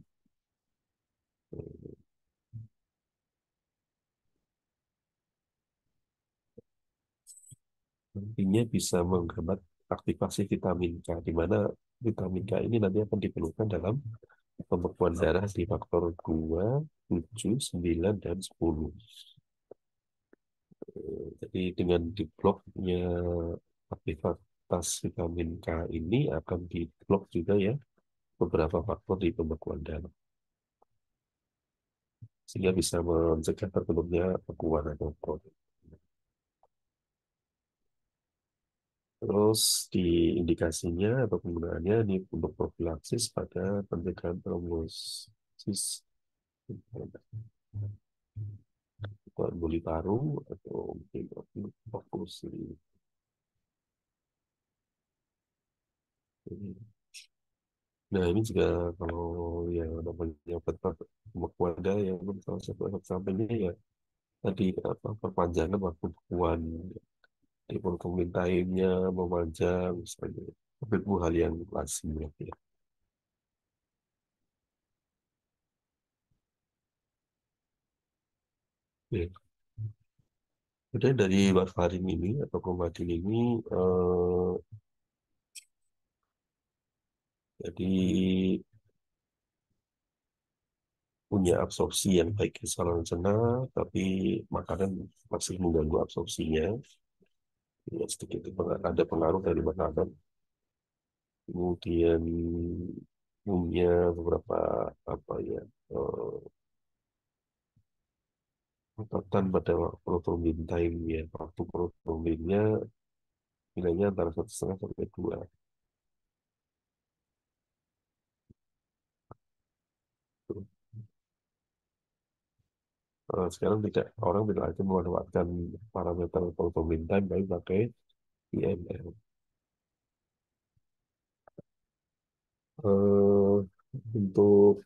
nantinya bisa menghambat aktivasi vitamin K, di mana vitamin K ini nanti akan diperlukan dalam pembekuan darah di faktor 2, 7, 9, dan 10. Jadi dengan dibloknya aktivitas vitamin K ini akan diblok juga ya beberapa faktor di pembekuan darah. sehingga bisa mencegah terbentuknya bekuan atau protein. Terus di indikasinya atau penggunaannya ini untuk profilaksis pada pencegahan trombosis emboli paru atau mungkin fokus ini. Nah ini juga kalau yang namanya obat pembekuan darah yang salah satu efek sampingnya ya tadi apa perpanjangan waktu bekuan, development time-nya memanjang misalnya. Tapi itu hal yang lazim ya. Ya. Kemudian dari warfarin ini atau Coumadin ini jadi punya absorpsi yang baik di saluran cerna, tapi makanan masih mengganggu absorpsinya. Ya, sedikit ada pengaruh dari makanan. Kemudian punya beberapa apa ya catatan pada prothrombin time ya. Waktu prothrombinnya nilainya antara 1,5 sampai 2. Sekarang tidak orang tidak lagi memanfaatkan parameter prothrombin time, tapi pakai IML. Eh, untuk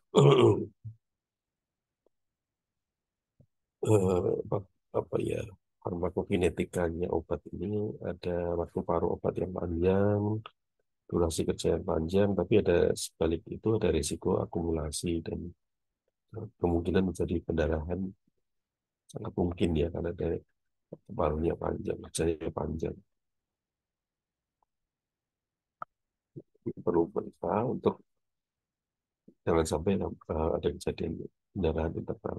apa, apa ya farmakokinetikanya obat ini ada waktu paruh obat yang panjang, durasi kerja yang panjang, tapi ada sebalik itu ada risiko akumulasi dan kemungkinan menjadi pendarahan sangat mungkin ya karena ada paruhnya panjang, kerjanya panjang. Perlu berusaha untuk jangan sampai ada kejadian pendarahan internal.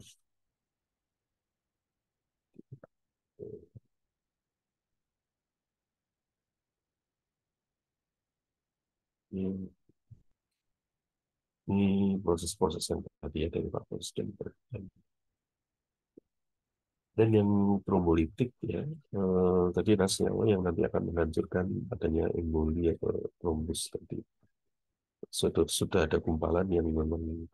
Ini, ini proses-proses yang tadi ya dari faktor dan yang trombolitik ya, tadi senyawa yang nanti akan menghancurkan adanya emboli atau trombus tadi. Sudah ada gumpalan yang memang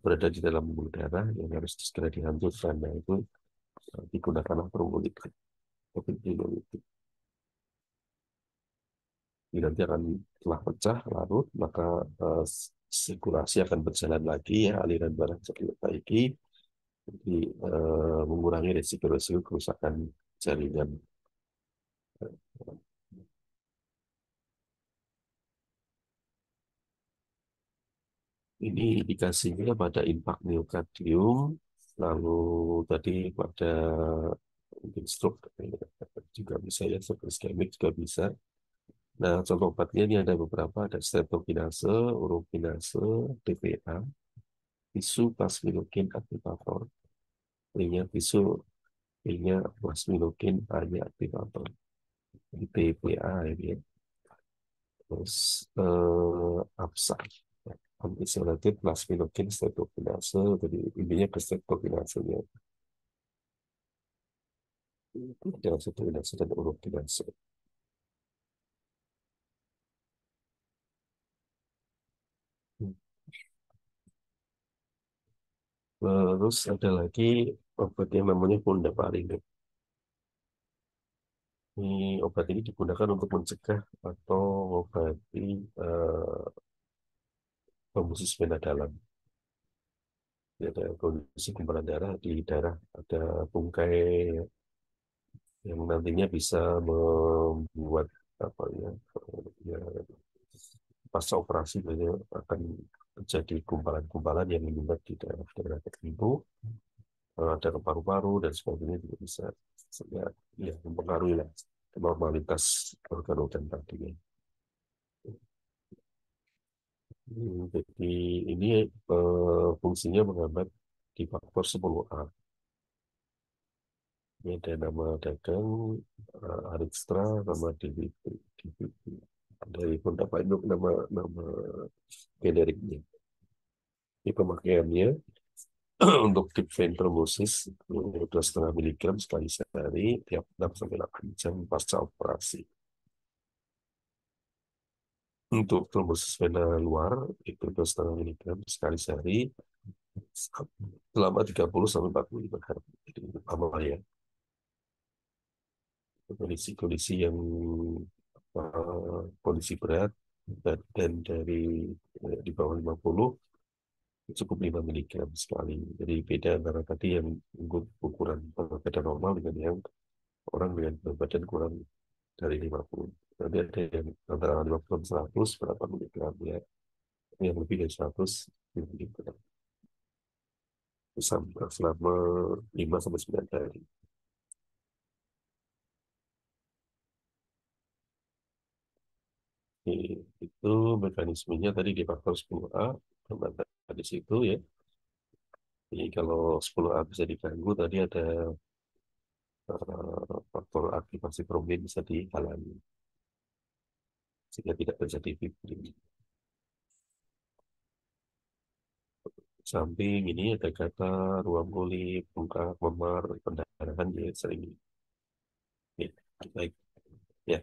berada di dalam pembuluh darah yang harus segera dihancurkan. Nah itu digunakanlah trombolitik. Tapi trombolitik ini nanti akan telah pecah larut, maka eh, sirkulasi akan berjalan lagi ya, aliran darah bisa diperbaiki, jadi mengurangi resiko-resiko kerusakan jaringan. Ini indikasinya pada impak miokardium, lalu tadi pada mungkin stroke juga bisa ya, stroke iskemik juga bisa. Nah, contoh obatnya ini ada beberapa, ada streptokinase, urokinase, TPA, tisu plasminogen aktivator, lainnya tisu, lainnya plasminogen A-nya aktivator, di TPA ini ya. Terus APSA, antisolated plasminogen streptokinase, jadi intinya ke streptokinasenya. Dengan streptokinase dan urokinase. Terus ada lagi obat yang namanya fondaparinib. Obat ini digunakan untuk mencegah atau mengobati trombosis vena dalam. Jadi ada kondisi gumpalan darah di darah, ada bungkai yang nantinya bisa membuat apa ya, ya pasca operasi banyak akan terjadi gumpalan-gumpalan yang menyumbat di daerah-daerah tertentu, ada ke paru-paru dan sebagainya juga bisa ya, ya mempengaruhi lah normalitas organ-organ tadi. Jadi ini fungsinya menghambat di faktor 10A. Ini ada nama dagang Arixtra sama DVP. Dari pun apa itu nama nama generiknya. Ini pemakaiannya. Untuk deep vein thrombosis 2,5 miligram sekali sehari tiap 6 sampai 8 jam pasca operasi. Untuk trombosis vena luar itu 2,5 miligram sekali sehari selama 30 sampai 45 hari. Jadi lama ya. Kondisi-kondisi yang kondisi berat dan dari di bawah 50 cukup 5 miligram sekali. Jadi beda antara tadi yang ukuran berat badan normal dengan yang orang dengan berat badan kurang dari 50. Nanti ada yang antara 50 dan 100 berapa miligram ya. Yang lebih dari 100 miligram. Selama 5 sampai 9 hari. Oke, itu mekanismenya tadi di faktor 10A, di situ ya. Jadi kalau 10A bisa diganggu, tadi ada faktor aktivasi trombin bisa dihalangi sehingga tidak terjadi fibrin. Samping ini ada kata ruam kulit, bengkak, memar, pendarahan ya sering. Ya, baik. Ya,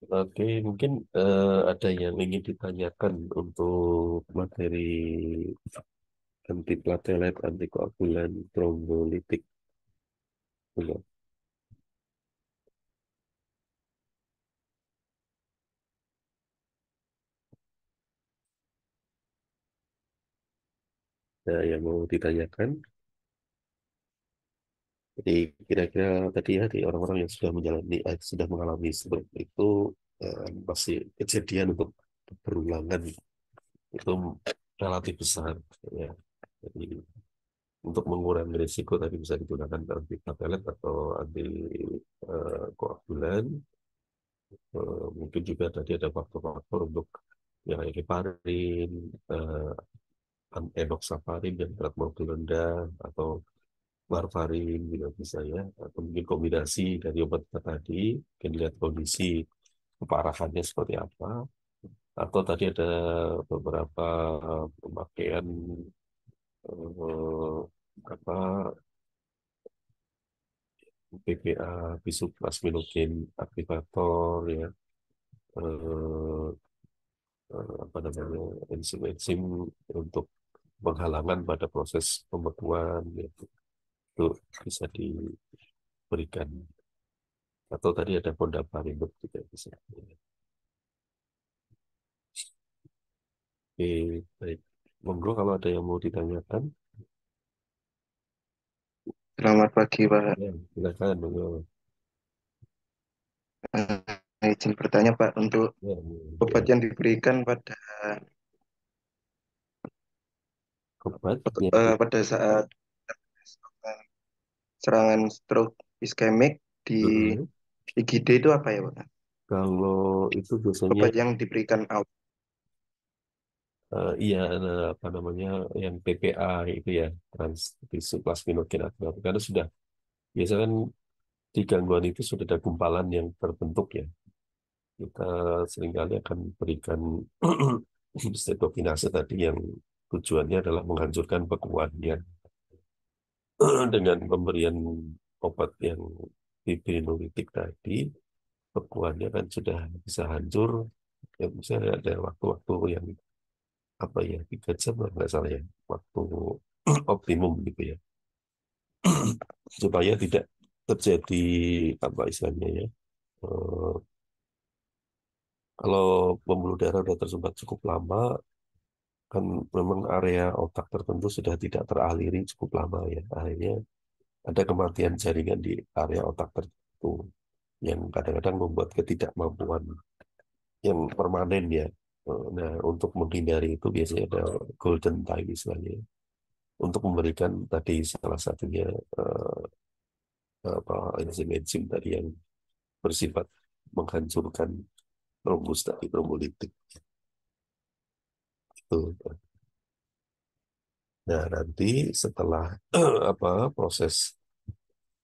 oke. Mungkin ada yang ingin ditanyakan untuk materi antiplatelet, antikoagulan, trombolitik. Enggak. Ada yang mau ditanyakan? Jadi kira-kira tadi ya di orang-orang yang sudah menjalani, sudah mengalami seperti itu masih kejadian untuk berulangan itu relatif besar ya. Jadi untuk mengurangi risiko tadi bisa digunakan anti platelet atau anti koagulan. Mungkin juga tadi ada faktor-faktor untuk yang kayak heparin, enoxaparin yang berat molekul rendah atau warfarin juga bisa ya, atau mungkin kombinasi dari obat tadi, mungkin lihat kondisi keparahannya seperti apa, atau tadi ada beberapa pemakaian eh, apa PPA, bisuplasminogen aktivator ya, eh, apa namanya enzim-enzim untuk penghalangan pada proses pembekuan gitu. Itu bisa diberikan atau tadi ada fondaparinib juga bisa. Oke, baik. Monggo kalau ada yang mau ditanyakan, Selamat pagi, Pak. ya, silakan. Monggo. Izin bertanya, Pak, untuk Ya, obat ya. yang diberikan Obat yang pada saat serangan stroke iskemik di Heeh. IGD itu apa ya, Pak? Kalau itu biasanya Obat yang diberikan awal. iya apa namanya yang PPA itu ya plasminogen aktivator karena sudah biasa kan di gangguan itu sudah ada gumpalan yang terbentuk ya. Kita seringkali akan berikan setokinase tadi yang tujuannya adalah menghancurkan bekuannya dengan pemberian obat yang fibrinolitik tadi, bekuannya kan sudah bisa hancur. Ya, misalnya ada waktu-waktu yang apa ya 3 jam lah nggak salah ya waktu optimum gitu ya supaya tidak terjadi apa istilahnya ya eh, kalau pembuluh darah sudah tersumbat cukup lama kan memang area otak tertentu sudah tidak teraliri cukup lama ya akhirnya ada kematian jaringan di area otak tertentu yang kadang-kadang membuat ketidakmampuan yang permanen ya. Nah, untuk menghindari itu biasanya ada golden time istilahnya untuk memberikan tadi salah satunya eh, apa enzim-enzim tadi yang bersifat menghancurkan trombus tadi trombolitik itu. Nah, nanti setelah apa proses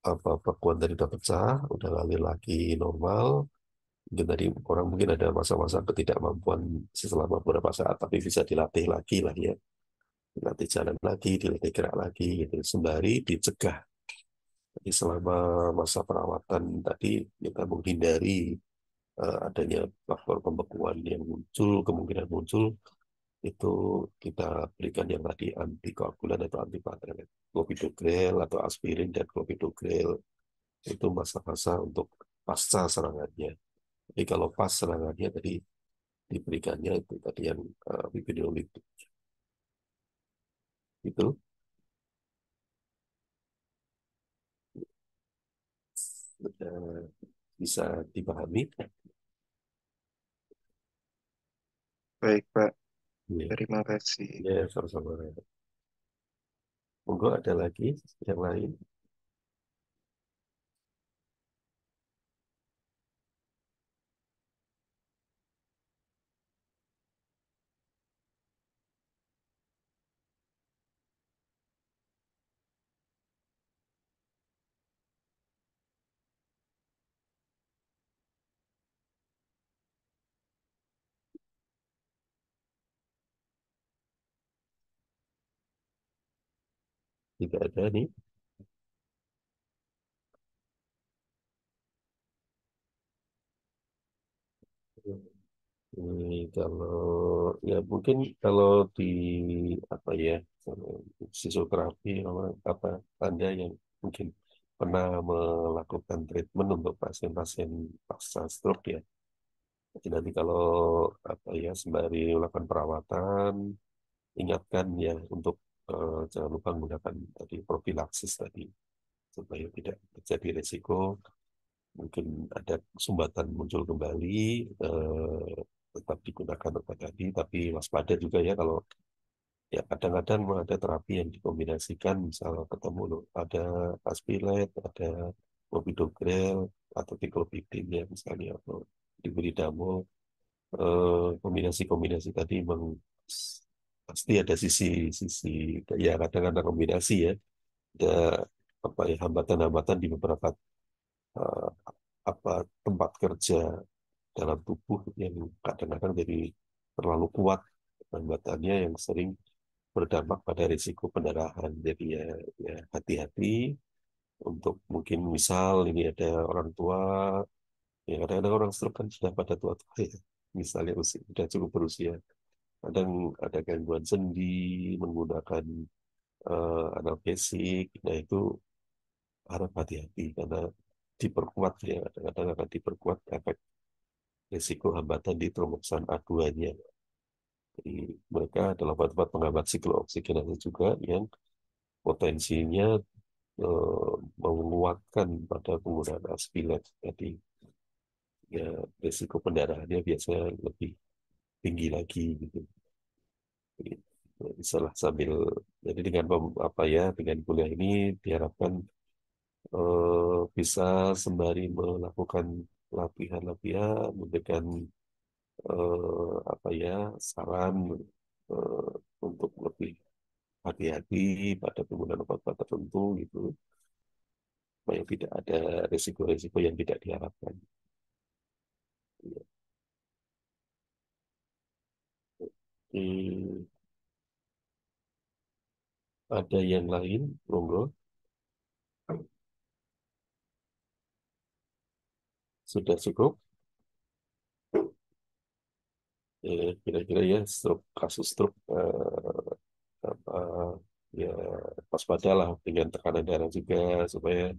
apa bekuan tadi udah pecah, udah ngalir lagi normal, mungkin tadi orang mungkin ada masa-masa ketidakmampuan selama beberapa saat, tapi bisa dilatih lagi lah ya. dilatih jalan lagi, dilatih gerak lagi, gitu. Sembari dicegah. Jadi selama masa perawatan tadi kita menghindari adanya faktor pembekuan yang muncul, kemungkinan muncul, itu kita berikan yang tadi antikoagulan atau antiplatelet, clopidogrel atau aspirin dan clopidogrel. Itu masa-masa untuk pasca serangannya. Jadi kalau pas serangannya tadi diberikannya itu tadi yang bibinolik itu bisa dipahami. Baik, Pak. Ya, Terima kasih. ya sama-sama. Monggo ada lagi yang lain. Tidak ada nih. Ini kalau ya mungkin kalau di apa ya kalau fisioterapi apa Anda yang mungkin pernah melakukan treatment untuk pasien-pasien pasca stroke ya. Jadi nanti kalau apa ya sembari melakukan perawatan ingatkan ya untuk jangan lupa menggunakan tadi profilaksis tadi supaya tidak terjadi risiko mungkin ada sumbatan muncul kembali, tetap digunakan obat tadi, tapi waspada juga ya kalau ya kadang-kadang ada terapi yang dikombinasikan, misal ketemu loh, ada aspilet, ada clopidogrel, atau ticlopidin ya misalnya, atau diberi damol, kombinasi-kombinasi tadi memang pasti ada sisi-sisi, ya kadang-kadang kombinasi ya, ada apa ya hambatan-hambatan di beberapa eh, apa tempat kerja dalam tubuh yang kadang-kadang jadi terlalu kuat hambatannya yang sering berdampak pada risiko pendarahan. Jadi ya, ya hati-hati untuk mungkin misal ini ada orang tua, ya kadang-kadang orang stroke kan sudah pada tua-tua ya, misalnya usia, sudah cukup berusia. Kadang ada gangguan sendi menggunakan analgesik, nah itu harap hati-hati karena diperkuat ya, kadang-kadang akan diperkuat efek risiko hambatan di trombosan A2-nya. Jadi mereka adalah obat-obat penghambat siklus oksigenasi juga yang potensinya eh, menguatkan pada penggunaan aspilet. Jadi ya risiko pendarahannya biasanya lebih tinggi lagi gitu. Jadi, salah sambil jadi dengan apa ya dengan kuliah ini diharapkan bisa sembari melakukan latihan-latihan memberikan apa ya saran eh, untuk lebih hati-hati pada penggunaan obat-obat tertentu gitu supaya tidak ada risiko-risiko yang tidak diharapkan. Hmm, ada yang lain, monggo. Sudah cukup. Kira-kira ya stroke, kasus stroke apa, ya waspadalah dengan tekanan darah juga supaya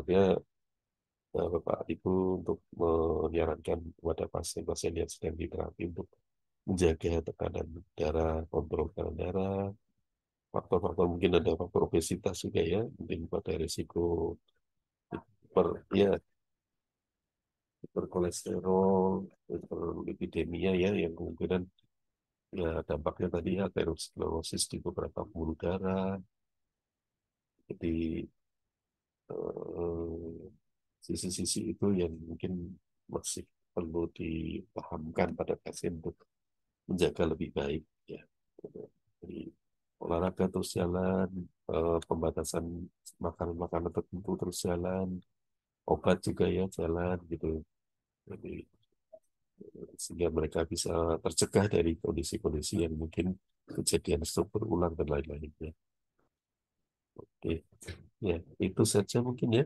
dia Bapak Ibu untuk menyarankan kepada pasien-pasien yang sedang diterapi untuk menjaga tekanan darah, kontrol tekanan darah, faktor-faktor mungkin ada faktor obesitas juga ya, mungkin pada risiko ya berkolesterol, hiperlipidemia ya, yang kemungkinan ya dampaknya tadi aterosklerosis di beberapa pembuluh darah. Jadi eh, sisi-sisi itu yang mungkin masih perlu dipahamkan pada pasien untuk menjaga lebih baik ya. Jadi olahraga terus jalan, pembatasan makanan-makanan tertentu terus jalan, obat juga ya jalan gitu. Jadi sehingga mereka bisa tercegah dari kondisi-kondisi yang mungkin kejadian tersebut berulang dan lain-lainnya. Oke, ya itu saja mungkin ya.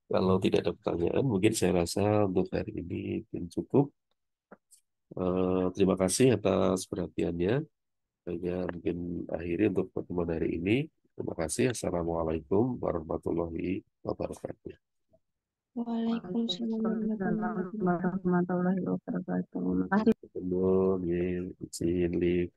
Kalau tidak ada pertanyaan, mungkin saya rasa untuk hari ini mungkin cukup. Terima kasih atas perhatiannya. Saya mungkin akhiri untuk pertemuan hari ini. Terima kasih. Assalamualaikum warahmatullahi wabarakatuh. Waalaikumsalam warahmatullahi Waalaikumsalam wabarakatuh. warahmatullahi wabarakatuh. Makasih. Ketemu, ya, izin, live.